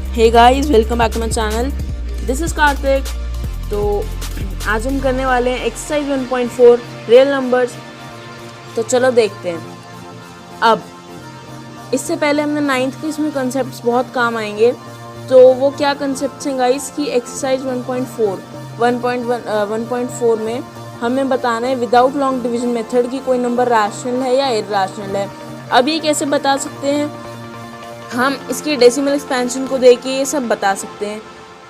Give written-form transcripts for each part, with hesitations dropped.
Hey guys, welcome back to my channel. This is Kartik. तो आज हम करने वाले हैं एक्सरसाइज 1.4 रियल नंबर्स। तो चलो देखते हैं। अब इससे पहले हमने 9th के इसमें कंसेप्ट्स बहुत काम आएंगे। तो वो क्या कंसेप्ट्स हैं गाइस कि एक्सरसाइज 1.4 में हमें बताना है विदाउट लॉन्ग डिवीजन मेथड की कोई नंबर रैशनल है या इरैशनल है। अब ये कैसे बता सकते हैं? हम इसकी डेसिमल एक्सपेंशन को देके ये सब बता सकते हैं।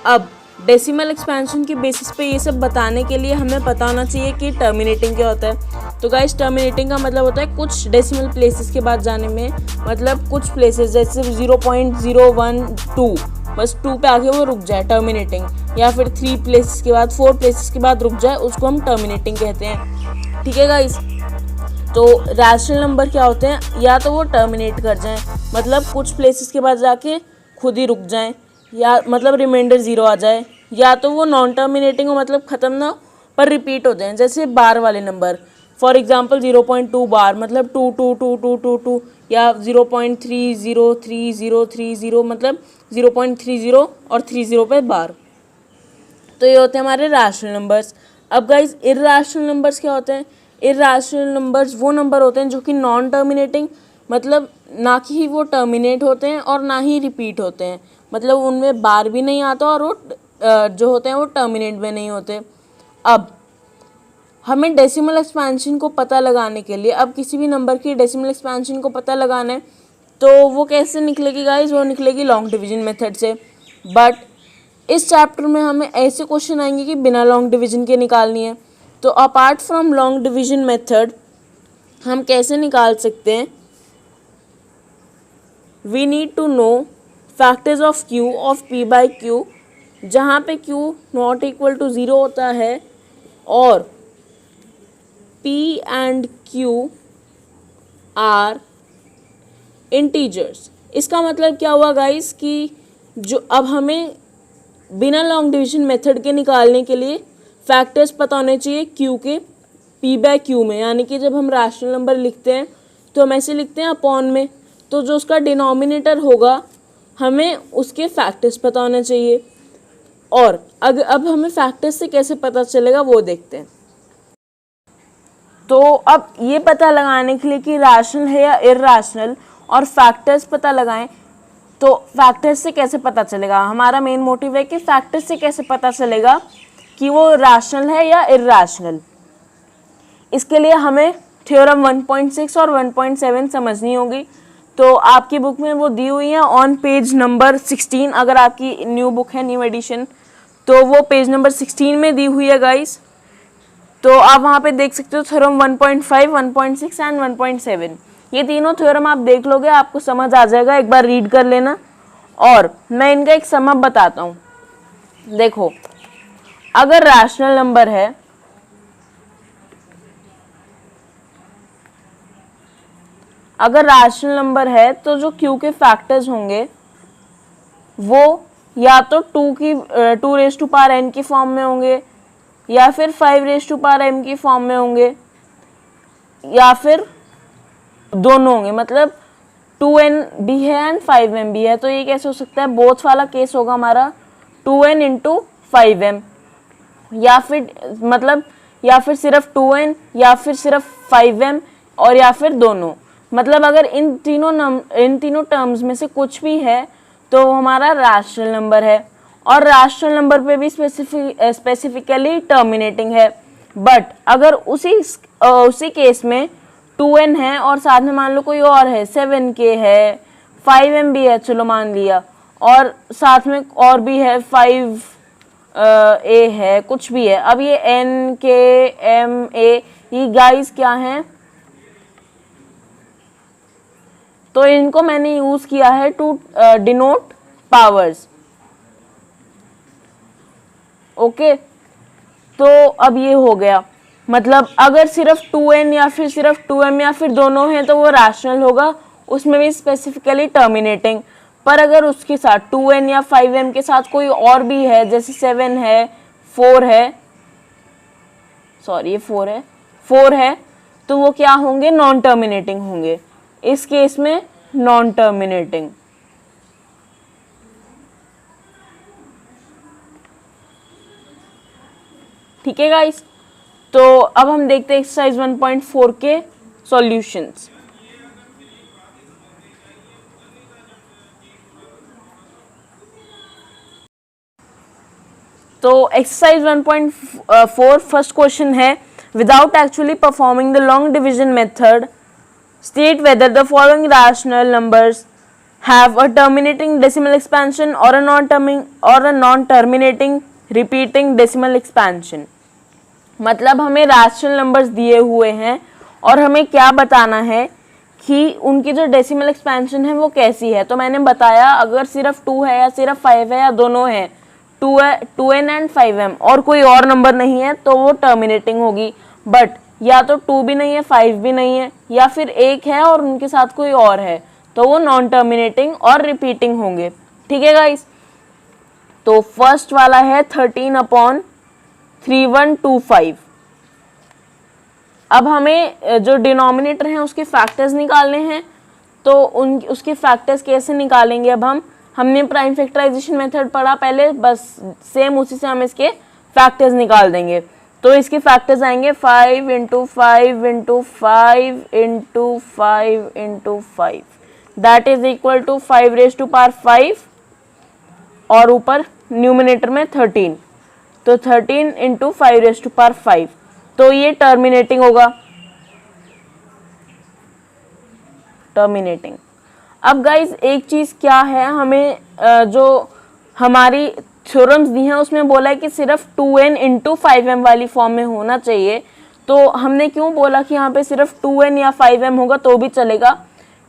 अब डेसिमल एक्सपेंशन के बेसिस पे ये सब बताने के लिए हमें पता होना चाहिए कि टर्मिनेटिंग क्या होता है। तो गाइस, टर्मिनेटिंग का मतलब होता है कुछ डेसिमल प्लेसेस के बाद जाने में, मतलब कुछ प्लेसेस जैसे 0.012 बस 2 पे आके वो रुक जाए, टर्मिनेटिंग। या फिर 3 प्लेसेस के बाद 4 प्लेसेस के बाद रुक जाए, उसको हम टर्मिनेटिंग कहते हैं। ठीक है गाइस। तो रैशनल नंबर क्या होते हैं? या तो वो टर्मिनेट कर जाएं, मतलब कुछ प्लेसेस के बाद जाके खुद ही रुक जाएं, या मतलब रिमाइंडर 0 आ जाए, या तो वो नॉन टर्मिनेटिंग हो, मतलब ख़त्म ना पर रिपीट हो जाएं, जैसे बार वाले नंबर। फॉर एग्जांपल 0.2 बार मतलब 2 या 0.303030 मतलब 0.30 और 30 पे बार। तो ये होते हैं हमारे रैशनल नंबर्स। अब गाइज, इरैशनल नंबर्स क्या होते हैं? इरैशनल नंबर्स वो नंबर होते हैं जो कि नॉन टर्मिनेटिंग, मतलब ना कि वो टर्मिनेट होते हैं और ना ही रिपीट होते हैं, मतलब उनमें बार भी नहीं आता और वो जो होते हैं वो टर्मिनेट भी नहीं होते। अब हमें डेसिमल एक्सपेंशन को पता लगाने के लिए, अब किसी भी नंबर की डेसिमल एक्सपेंशन को पता लगाना है तो वो कैसे निकलेगी गाइज? वो निकलेगी लॉन्ग डिवीजन मेथड से। बट इस चैप्टर में हमें ऐसे क्वेश्चन आएंगे कि बिना लॉन्ग डिवीजन के निकालनी है। तो apart from long division method हम कैसे निकाल सकते हैं? We need to know factors of Q of P by Q, जहाँ पे क्यू नॉट इक्वल टू 0 होता है और P and Q R integers. इसका मतलब क्या हुआ गाइस कि जो अब हमें बिना लॉन्ग डिवीजन मेथड के निकालने के लिए फैक्टर्स पता होने चाहिए क्यू के पी बाय क्यू में, यानी कि जब हम रैशनल नंबर लिखते हैं तो हम ऐसे लिखते हैं अपॉन में, तो जो उसका डिनोमिनेटर होगा हमें उसके फैक्टर्स पता होने चाहिए। और अब हमें फैक्टर्स से कैसे पता चलेगा वो देखते हैं। तो अब ये पता लगाने के लिए कि रैशनल है या इरैशनल और फैक्टर्स पता लगाएं, तो फैक्टर्स से कैसे पता चलेगा? हमारा मेन मोटिव है कि फैक्टर्स से कैसे पता चलेगा कि वो रैशनल है या इरैशनल। इसके लिए हमें थ्योरम 1.6 और 1.7 समझनी होगी। तो आपकी बुक में वो दी हुई है ऑन पेज नंबर 16। अगर आपकी न्यू बुक है, न्यू एडिशन, तो वो पेज नंबर 16 में दी हुई है गाइस। तो आप वहाँ पे देख सकते हो थ्योरम 1.5, 1.6 एंड 1.7। ये तीनों थ्योरम आप देख लोगे, आपको समझ आ जाएगा, एक बार रीड कर लेना। और मैं इनका एक सम अप बताता हूँ। देखो, अगर रैशनल नंबर है, तो जो क्यू के फैक्टर्स होंगे वो या तो 2 रेज टू पावर n की फॉर्म में होंगे, या फिर 5 रेज टू पावर m की फॉर्म में होंगे, या फिर दोनों होंगे, मतलब 2n भी है एंड 5m भी है। तो ये कैसे हो सकता है? बोथ वाला केस होगा हमारा 2n इंटू 5m, या फिर सिर्फ 2n, या फिर सिर्फ 5m, और या फिर दोनों। मतलब अगर इन तीनों टर्म्स में से कुछ भी है तो हमारा रैशनल नंबर है, और रैशनल नंबर पे भी स्पेसिफिकली टर्मिनेटिंग है। बट अगर उसी केस में 2n है और साथ में मान लो कोई और है, 7k है, 5m भी है, चलो मान लिया, और साथ में और भी है 5a है, कुछ भी है। अब ये n k m a ये गाइस क्या हैं? तो इनको मैंने यूज किया है टू डिनोट पावर्स। ओके, तो अब ये हो गया, मतलब अगर सिर्फ 2n या फिर सिर्फ 2m या फिर दोनों हैं तो वो रैशनल होगा, उसमें भी स्पेसिफिकली टर्मिनेटिंग। पर अगर उसके साथ 2n या 5m के साथ कोई और भी है, जैसे 7 है, 4 है, सॉरी ये 4 है, तो वो क्या होंगे? नॉन टर्मिनेटिंग होंगे। इस केस में नॉन टर्मिनेटिंग। ठीक है गाइस। तो अब हम देखते हैं एक्सरसाइज 1.4 के सॉल्यूशंस। तो एक्सरसाइज 1.4 फर्स्ट क्वेश्चन है, without actually performing the long division method state whether the following rational numbers have a terminating decimal expansion और a non terminating repeating decimal expansion. मतलब हमें रैशनल नंबर्स दिए हुए हैं और हमें क्या बताना है कि उनकी जो डेसिमल एक्सपेंशन है वो कैसी है। तो मैंने बताया अगर सिर्फ 2 है या सिर्फ 5 है या दोनों है, 2n एंड 5m और कोई और नंबर नहीं है तो वो टर्मिनेटिंग होगी। बट या तो 2 भी नहीं है 5 भी नहीं है या फिर एक है और उनके साथ कोई और है तो वो नॉन टर्मिनेटिंग और रिपीटिंग होंगे। ठीक है गाइस। तो फर्स्ट वाला है 13/3125। अब हमें जो डिनोमिनेटर है उसके फैक्टर्स निकालने हैं। तो उसके फैक्टर्स कैसे निकालेंगे। अब हमने प्राइम फैक्टराइजेशन मेथड पढ़ा पहले, बस सेम उसी से हम इसके फैक्टर्स निकाल देंगे। तो इसके फैक्टर्स आएंगे 5 × 5 × 5 × 5 × 5 दैट इज इक्वल टू 5⁵5 और ऊपर न्यूमिनेटर में 13, तो 13 × 5⁵5। तो ये टर्मिनेटिंग होगा, टर्मिनेटिंग। अब गाइज एक चीज़ क्या है, हमें जो हमारी थ्योरम्स दी हैं उसमें बोला है कि सिर्फ 2n × 5m वाली फॉर्म में होना चाहिए। तो हमने क्यों बोला कि यहाँ पे सिर्फ 2n या 5m होगा तो भी चलेगा,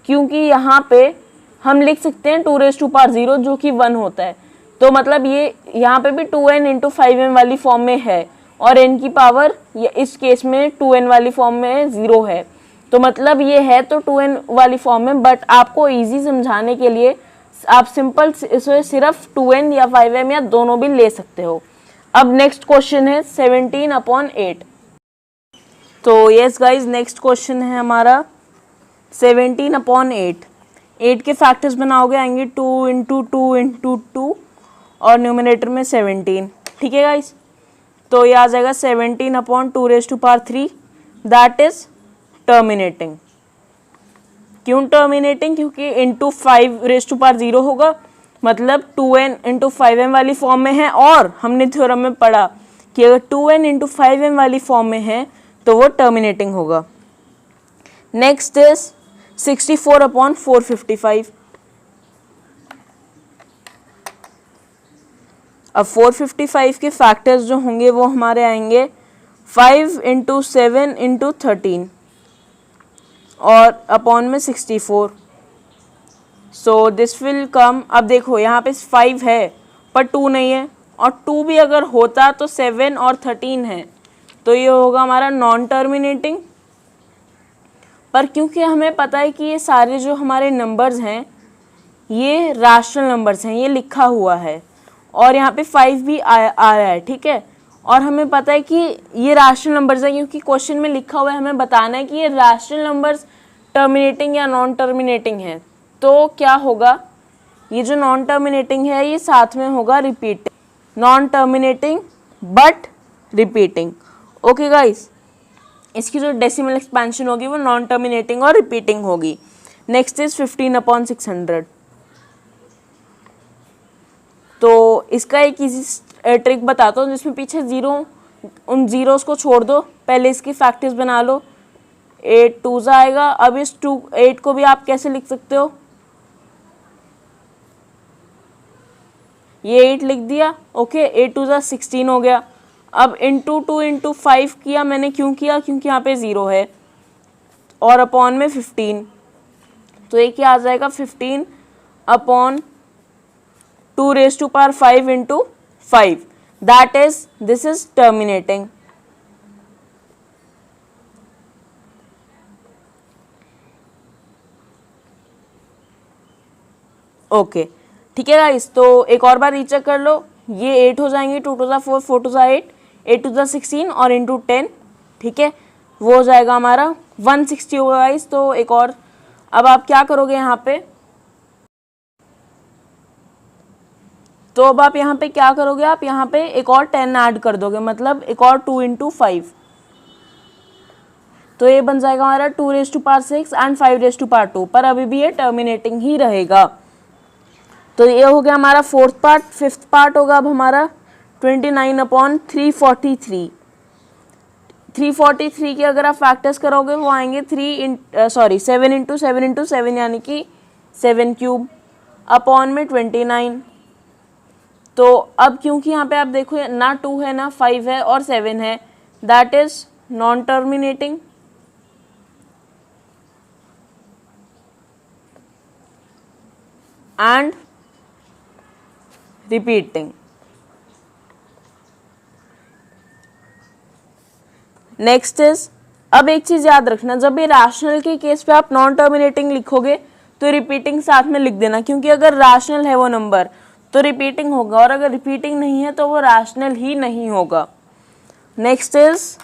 क्योंकि यहाँ पे हम लिख सकते हैं 2⁵0 जो कि 1 होता है। तो मतलब ये यहाँ पे भी 2n × 5m वाली फॉर्म में है और n की पावर इस केस में 2n वाली फॉर्म में 0 है। तो मतलब ये है तो 2n वाली फॉर्म में, बट आपको इजी समझाने के लिए आप सिंपल इसे सिर्फ 2n या 5m या दोनों भी ले सकते हो। अब नेक्स्ट क्वेश्चन है 17/8। तो यस गाइज नेक्स्ट क्वेश्चन है हमारा 17/8। 8 के फैक्टर्स बनाओगे आएंगे 2 × 2 × 2 और न्यूमिनेटर में 17। ठीक है गाइज। तो ये आ जाएगा 17/2⁵3 दैट इज टर्मिनेटिंग। क्यों टर्मिनेटिंग, क्योंकि इंटू 5⁵0 होगा, मतलब 2n × 5m वाली फॉर्म में है और हमने थ्योरम में पढ़ा कि अगर 2n × 5m वाली फॉर्म में है तो वो टर्मिनेटिंग होगा। Next is 64/455। अब 455 के फैक्टर्स जो होंगे वो हमारे आएंगे 5 × 7 × 13 और अपॉन में 64। So this will come. अब देखो यहाँ पे 5 है पर 2 नहीं है, और 2 भी अगर होता तो 7 और 13 है, तो ये होगा हमारा नॉन टर्मिनेटिंग। पर क्योंकि हमें पता है कि ये सारे जो हमारे नंबर्स हैं ये रैशनल नंबर्स हैं, ये लिखा हुआ है और यहाँ पे 5 भी आ रहा है। ठीक है। और हमें पता है कि ये रैशनल नंबर्स हैं क्योंकि क्वेश्चन में लिखा हुआ है, हमें बताना है कि ये रैशनल नंबर्स टर्मिनेटिंग या नॉन टर्मिनेटिंग है। तो क्या होगा, ये जो नॉन टर्मिनेटिंग है ये साथ में होगा repeating, non terminating but repeating. Okay guys, इसकी जो डेसिमल एक्सपेंशन होगी वो नॉन टर्मिनेटिंग और रिपीटिंग होगी। Next is 15/600। तो इसका एक इजी ट्रिक बताता हूँ जिसमें पीछे जीरो, उन जीरोस को छोड़ दो, पहले इसकी फैक्टर्स बना लो। 8 2 आएगा। अब इस 8 को भी आप कैसे लिख सकते हो, ये 8 लिख दिया। ओके, 8 2 16 हो गया। अब इंटू 2 × 5 किया मैंने, क्यों किया, क्योंकि यहाँ पे 0 है और अपॉन में 15। तो ये क्या आ जाएगा 15/2⁵5 × 5 that is this is terminating. Okay ठीक है गाइस। तो एक और बार रीचेक कर लो, ये 8 हो जाएंगे, 2 2 4 4 2 8 8 2 16 और इंटू 10। ठीक है, वो हो जाएगा हमारा 160 होगा गाइस। तो एक और, अब आप क्या करोगे यहाँ पे, तो अब आप यहाँ पे क्या करोगे, आप यहाँ पे एक और 10 ऐड कर दोगे, मतलब एक और 2 × 5, तो ये बन जाएगा हमारा 2⁶ एंड 5⁻², पर अभी भी ये टर्मिनेटिंग ही रहेगा। तो ये हो गया हमारा फोर्थ पार्ट। फिफ्थ पार्ट होगा अब हमारा 29/343। 343 के अगर आप फैक्टर्स करोगे वो आएंगे 7 × 7 × 7 यानी कि 7³ अपॉन में 29। तो अब क्योंकि यहाँ पे आप देखो ना 2 है ना 5 है और 7 है, that is non terminating. And repeating. Next is, अब एक चीज याद रखना, जब भी रैशनल के केस पे आप नॉन टर्मिनेटिंग लिखोगे तो रिपीटिंग साथ में लिख देना, क्योंकि अगर रैशनल है वो नंबर तो रिपीटिंग होगा, और अगर रिपीटिंग नहीं है तो वो रैशनल ही नहीं होगा। Next is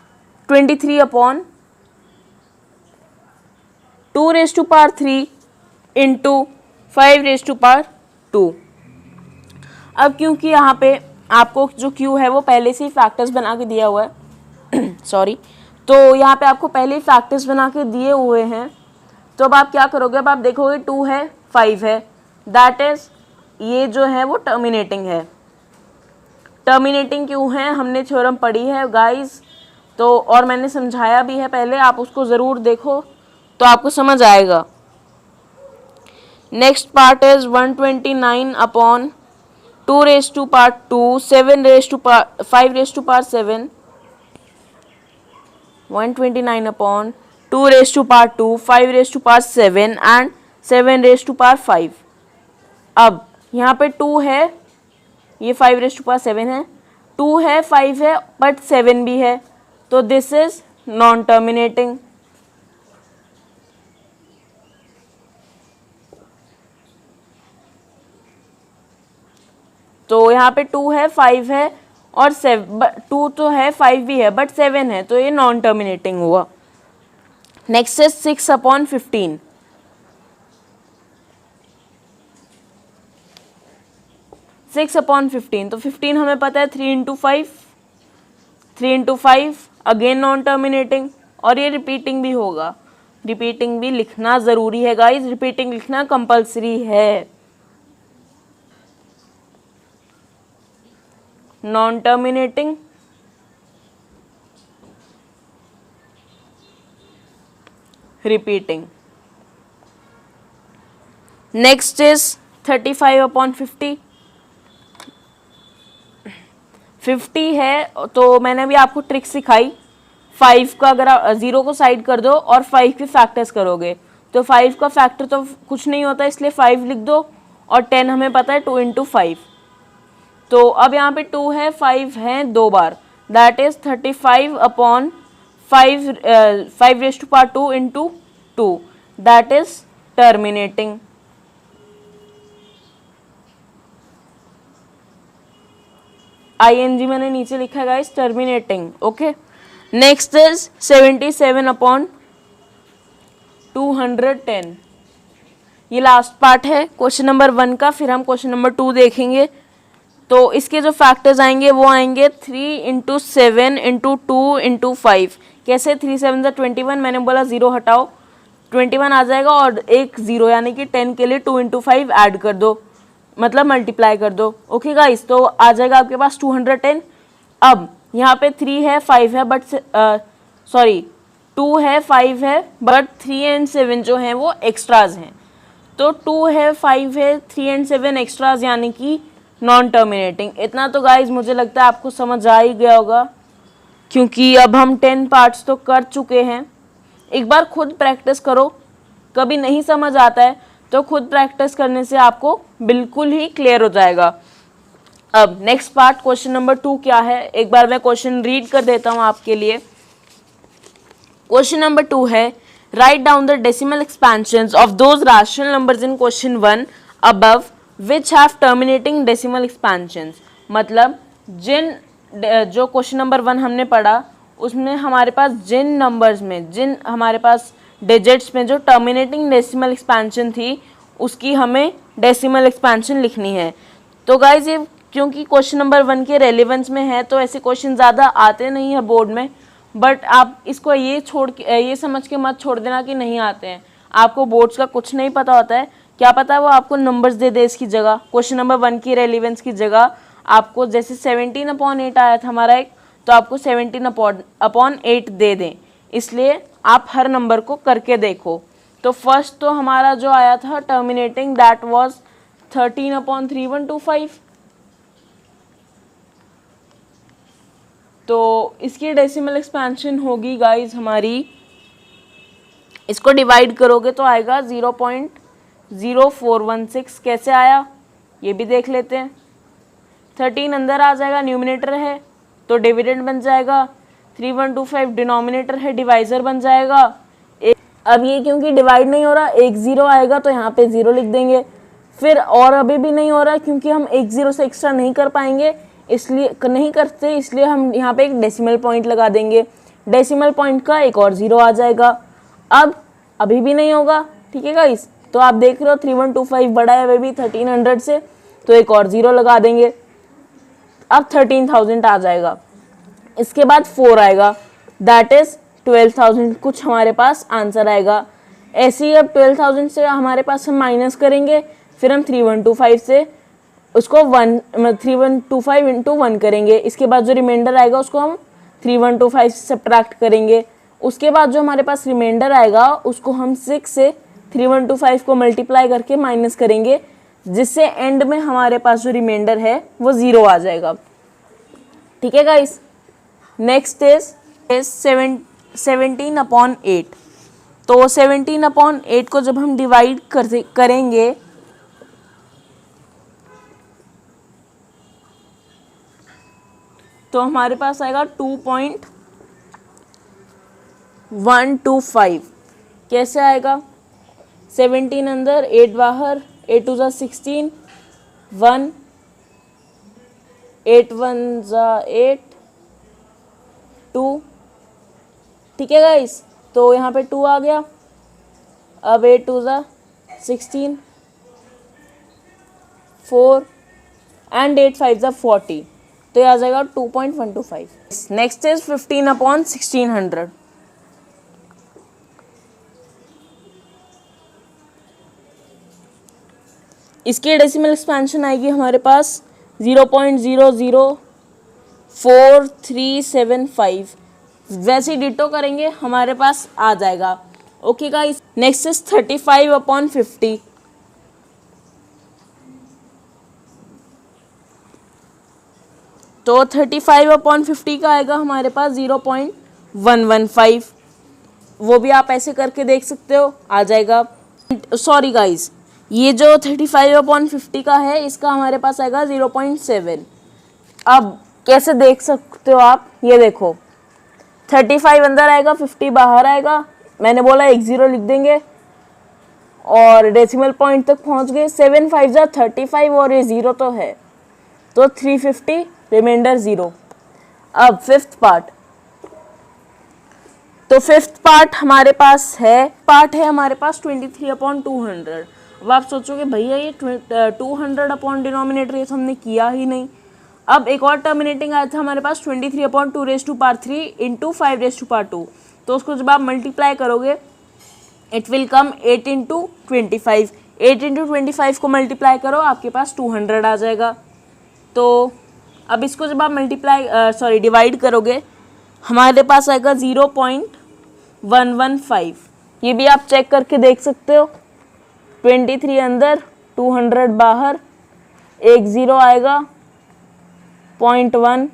23/2⁵ × 5⁻²। अब क्योंकि यहाँ पे आपको जो Q है वो पहले से ही फैक्टर्स बना के दिया हुआ है सॉरी, तो यहाँ पे आपको पहले ही फैक्टर्स बना के दिए हुए हैं, तो अब आप क्या करोगे, अब आप देखोगे 2 है 5 है, दैट इज ये जो है वो टर्मिनेटिंग है। टर्मिनेटिंग क्यों है, हमने थ्योरम पढ़ी है गाइस, तो और मैंने समझाया भी है पहले, आप उसको ज़रूर देखो तो आपको समझ आएगा। Next part is 129/2⁵ 5⁻7 129/2⁵ 5⁻7 and 7⁻5। अब यहाँ पे 2 है, ये 5⁻7 है, 2 है 5 है बट 7 भी है, तो दिस इज नॉन टर्मिनेटिंग। तो यहाँ पे 2 है 5 है और 2 तो है 5 भी है बट 7 है, तो ये नॉन टर्मिनेटिंग हुआ। Next is 6/15। 6/15, तो 15 हमें पता है 3 × 5, 3 × 5 अगेन नॉन टर्मिनेटिंग, और ये रिपीटिंग भी होगा। रिपीटिंग भी लिखना ज़रूरी है गाइज, रिपीटिंग लिखना कंपल्सरी है। Non terminating, repeating. Next is 35/50। 50 है तो मैंने अभी आपको ट्रिक सिखाई, 5 का अगर आप 0 को साइड कर दो और 5 के फैक्टर्स करोगे तो 5 का फैक्टर तो कुछ नहीं होता, इसलिए 5 लिख दो, और 10 हमें पता है 2 × 5। तो अब यहाँ पे 2 है 5 है 2 बार, that is 35/5 5⁻² × 2, that is terminating. ING मैंने नीचे लिखा है guys, terminating. Okay, next is 77/210। ये लास्ट पार्ट है क्वेश्चन नंबर 1 का, फिर हम क्वेश्चन नंबर 2 देखेंगे। तो इसके जो फैक्टर्स आएंगे वो आएंगे 3 × 7 × 2 × 5। कैसे, 3 × 7 = 21, मैंने बोला 0 हटाओ, 21 आ जाएगा और एक 0 यानी कि 10 के लिए 2 × 5 ऐड कर दो, मतलब मल्टीप्लाई कर दो। ओके गाइस, तो आ जाएगा आपके पास 210। अब यहाँ पे 3 है 5 है बट 2 है 5 है बट 3 एंड 7 जो हैं वो एक्स्ट्राज हैं, तो 2 है 5 है 3 एंड 7 एक्स्ट्राज यानी कि नॉन टर्मिनेटिंग। इतना तो गाइज मुझे लगता है आपको समझ आ ही गया होगा, क्योंकि अब हम 10 पार्ट्स तो कर चुके हैं। एक बार खुद प्रैक्टिस करो, कभी नहीं समझ आता है तो खुद प्रैक्टिस करने से आपको बिल्कुल ही क्लियर हो जाएगा। अब नेक्स्ट पार्ट क्वेश्चन नंबर 2 क्या है, एक बार मैं क्वेश्चन रीड कर देता हूँ आपके लिए। क्वेश्चन नंबर 2 है, write down the decimal expansions of those rational numbers in question 1 above which have terminating decimal expansions. मतलब जिन जो क्वेश्चन नंबर 1 हमने पढ़ा उसमें हमारे पास जिन नंबर्स में, जिन हमारे पास डिजिट्स में जो टर्मिनेटिंग डेसिमल एक्सपेंशन थी उसकी हमें डेसिमल एक्सपेंशन लिखनी है। तो गाइज ये क्योंकि क्वेश्चन नंबर 1 के रेलेवेंस में है तो ऐसे क्वेश्चन ज़्यादा आते नहीं है बोर्ड में, बट आप इसको ये समझ के मत छोड़ देना कि नहीं आते हैं। आपको बोर्ड्स का कुछ नहीं पता होता है, क्या पता वो आपको नंबर्स दे दे इसकी जगह, क्वेश्चन नंबर 1 की रेलेवेंस की जगह आपको जैसे 17/8 आया था हमारा एक, तो आपको 17/8 दे दें। इसलिए आप हर नंबर को करके देखो। तो फर्स्ट तो हमारा जो आया था टर्मिनेटिंग, दैट वाज 13/3125। तो इसकी डेसिमल एक्सपेंशन होगी गाइज हमारी, इसको डिवाइड करोगे तो आएगा 0.0416। कैसे आया ये भी देख लेते हैं। 13 अंदर आ जाएगा, न्यूमिनेटर है तो डिविडेंड बन जाएगा, 3125 डिनोमिनेटर है, डिवाइजर बन जाएगा। अब ये क्योंकि डिवाइड नहीं हो रहा, एक ज़ीरो आएगा तो यहाँ पे ज़ीरो लिख देंगे। फिर और अभी भी नहीं हो रहा क्योंकि हम एक ज़ीरो से एक्स्ट्रा नहीं कर पाएंगे, इसलिए नहीं करते, इसलिए हम यहाँ पे एक डेसिमल पॉइंट लगा देंगे। डेसिमल पॉइंट का एक और ज़ीरो आ जाएगा। अब अभी भी नहीं होगा, ठीक है गाइस। तो आप देख रहे हो 3125 बड़ा है वे भी 1300 से, तो एक और ज़ीरो लगा देंगे। अब 13,000 आ जाएगा। इसके बाद 4 आएगा, दैट इज़ 12,000 कुछ हमारे पास आंसर आएगा। ऐसे ही अब 12,000 से हमारे पास हम माइनस करेंगे, फिर हम 3125 से उसको 3125 इंटू 1 करेंगे। इसके बाद जो रिमाइंडर आएगा उसको हम 3125 से सब्ट्रैक्ट करेंगे। उसके बाद जो हमारे पास रिमाइंडर आएगा उसको हम 6 से 3125 को मल्टीप्लाई करके माइनस करेंगे, जिससे एंड में हमारे पास जो रिमाइंडर है वो 0 आ जाएगा। ठीक है गाइस। Next is 17/8। तो 17/8 को जब हम डिवाइड करेंगे तो हमारे पास आएगा 2.125। कैसे आएगा? 17 अंदर, 8 बाहर, 8 2 ज़ा 16, 1, 8 1 ज़ा 8, 2। ठीक है गाइस, तो यहाँ पे 2 आ गया। अब 8 2 ज़ा 16, 4 एंड 8 5 ज़ा 40, तो ये आ जाएगा 2.125। Next is 15/1600। इसकी डेसिमल एक्सपेंशन आएगी हमारे पास 0.004375। वैसे ही डिटो करेंगे हमारे पास आ जाएगा। Okay guys. Next is 35/50। तो 35/50 का आएगा हमारे पास 0.115। वो भी आप ऐसे करके देख सकते हो, आ जाएगा। सॉरी गाइस, ये जो 35/50 का है इसका हमारे पास आएगा 0.7। अब कैसे देख सकते हो आप, ये देखो 35 अंदर आएगा, 50 बाहर आएगा। मैंने बोला एक ज़ीरो लिख देंगे और डेसिमल पॉइंट तक पहुंच गए। 7 5 ज़ा 35 और ये ज़ीरो तो है, तो 350, रिमाइंडर 0। अब फिफ्थ पार्ट, तो फिफ्थ पार्ट हमारे पास है हमारे पास 23/200। अब आप सोचोगे भैया ये 200 अपॉन डिनोमिनेटर, ये तो हमने किया ही नहीं। अब एक और टर्मिनेटिंग आया था हमारे पास 23/2 इंटू 5/2। तो उसको जब आप मल्टीप्लाई करोगे it will come 8 into 25। 8 into 25 को मल्टीप्लाई करो, आपके पास 200 आ जाएगा। तो अब इसको जब आप डिवाइड करोगे हमारे पास आएगा 0.115। ये भी आप चेक करके देख सकते हो। 23 अंदर, 200 बाहर, एक ज़ीरो आएगा, 0.1,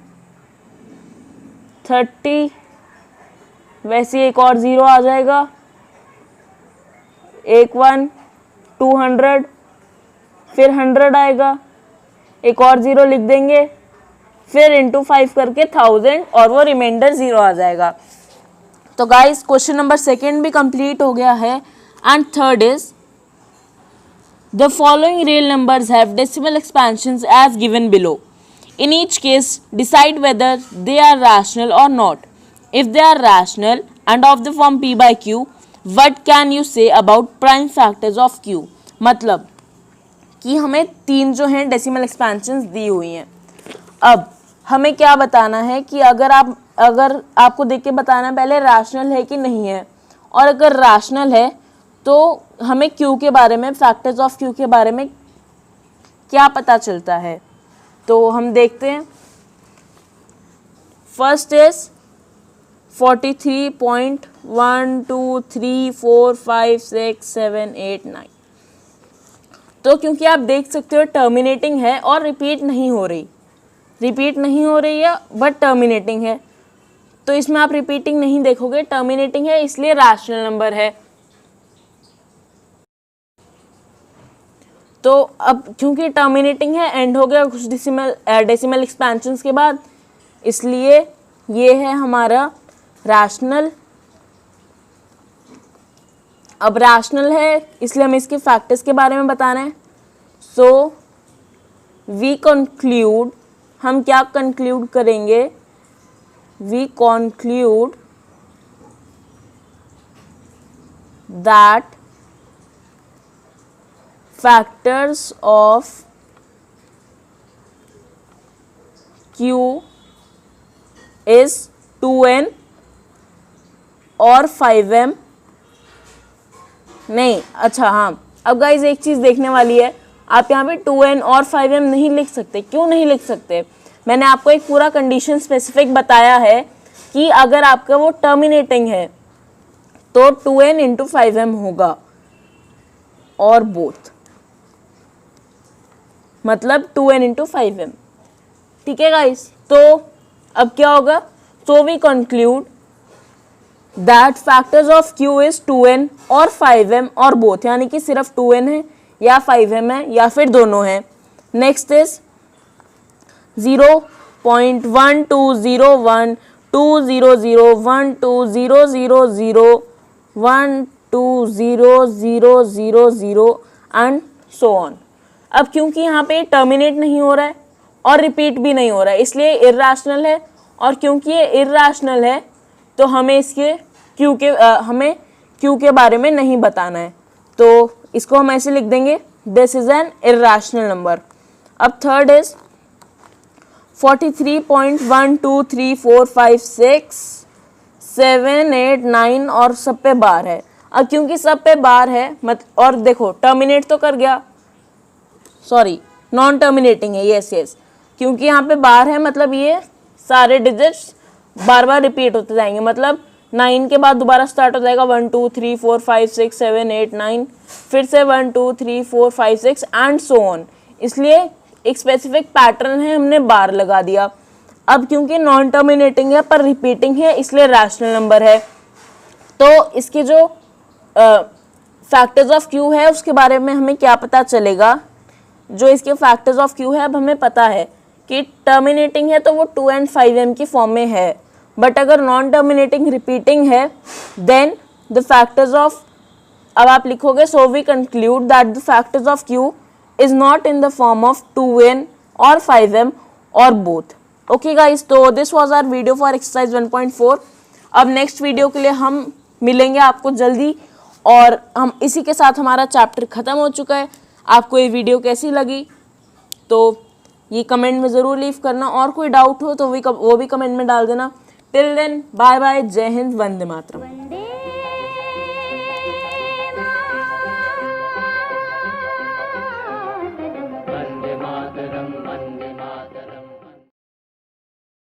30, वैसे एक और ज़ीरो आ जाएगा, एक 1, 200, फिर 100 आएगा, एक और ज़ीरो लिख देंगे, फिर इंटू 5 करके 1000 और वो रिमाइंडर 0 आ जाएगा। तो गाइस क्वेश्चन नंबर 2 भी कंप्लीट हो गया है। And third is the following real numbers have decimal expansions as given below. In each case, decide whether they are rational or not. If they are rational and of the form p by q, what can you say about prime factors of q? मतलब कि हमें 3 जो हैं decimal expansions दी हुई हैं। अब हमें क्या बताना है कि अगर आपको देख के बताना पहले रैशनल है कि नहीं है, और अगर रैशनल है तो हमें क्यू के बारे में, फैक्टर्स ऑफ क्यू के बारे में क्या पता चलता है। तो हम देखते हैं। First is 43.123456789। तो क्योंकि आप देख सकते हो टर्मिनेटिंग है और रिपीट नहीं हो रही है बट टर्मिनेटिंग है, तो इसमें आप रिपीटिंग नहीं देखोगे, टर्मिनेटिंग है इसलिए रैशनल नंबर है। तो अब क्योंकि टर्मिनेटिंग है, एंड हो गया कुछ डेसिमल एक्सपेंशंस के बाद, इसलिए ये है हमारा रैशनल। अब रैशनल है इसलिए हमें इसके फैक्टर्स के बारे में बताना है। सो वी कंक्लूड, हम क्या कंक्लूड करेंगे, we conclude that factors of Q is 2n और 5m नहीं। अच्छा हाँ, अब गाइज एक चीज़ देखने वाली है, आप यहाँ पे 2n और 5m नहीं लिख सकते। क्यों नहीं लिख सकते? मैंने आपको एक पूरा कंडीशन स्पेसिफिक बताया है कि अगर आपका वो टर्मिनेटिंग है तो 2n इंटू 5m होगा और बोथ, मतलब 2n इंटू 5m। ठीक है गाइस, तो अब क्या होगा, so we conclude that factors of Q is 2n और 5m और बोथ, यानी कि सिर्फ 2n है या 5m है या फिर दोनों हैं। Next is 0.1201200012000120000 and so on. अब क्योंकि यहाँ पे टर्मिनेट नहीं हो रहा है और रिपीट भी नहीं हो रहा है इसलिए इर्रेशनल है, और क्योंकि ये इर्रेशनल है तो हमें हमें क्यू के बारे में नहीं बताना है, तो इसको हम ऐसे लिख देंगे, this is an irrational number. अब थर्ड इज 43.123456789 और सब पे बार है। अब क्योंकि सब पे बार है और देखो टर्मिनेट तो कर गया, सॉरी नॉन टर्मिनेटिंग है, यस क्योंकि यहाँ पे बार है, मतलब ये सारे डिजिट्स बार बार रिपीट होते जाएंगे, मतलब 9 के बाद दोबारा स्टार्ट हो जाएगा 1 2 3 4 5 6 7 8 9, फिर से 1 2 3 4 5 6 एंड सो ऑन, इसलिए एक स्पेसिफिक पैटर्न है, हमने बार लगा दिया। अब क्योंकि नॉन टर्मिनेटिंग है पर रिपीटिंग है इसलिए रैशनल नंबर है। तो इसके जो फैक्टर्स ऑफ क्यू है उसके बारे में हमें क्या पता चलेगा, जो इसके फैक्टर्स ऑफ क्यू है, अब हमें पता है कि टर्मिनेटिंग है तो वो 2 and 5m की फॉर्म में है, बट अगर नॉन टर्मिनेटिंग रिपीटिंग है देन द फैक्टर्स ऑफ, अब आप लिखोगे so we conclude that the factors of Q is not in the form of 2n और 5m और बोथ। ओके गाइस, तो this was our video for exercise 1.4। अब next video के लिए हम मिलेंगे आपको जल्दी, और हम इसी के साथ हमारा चैप्टर ख़त्म हो चुका है। आपको ये वीडियो कैसी लगी तो ये कमेंट में ज़रूर लीव करना, और कोई डाउट हो तो वो भी कमेंट में डाल देना। टिल देन बाय बाय, जय हिंद, वंदे मातरम।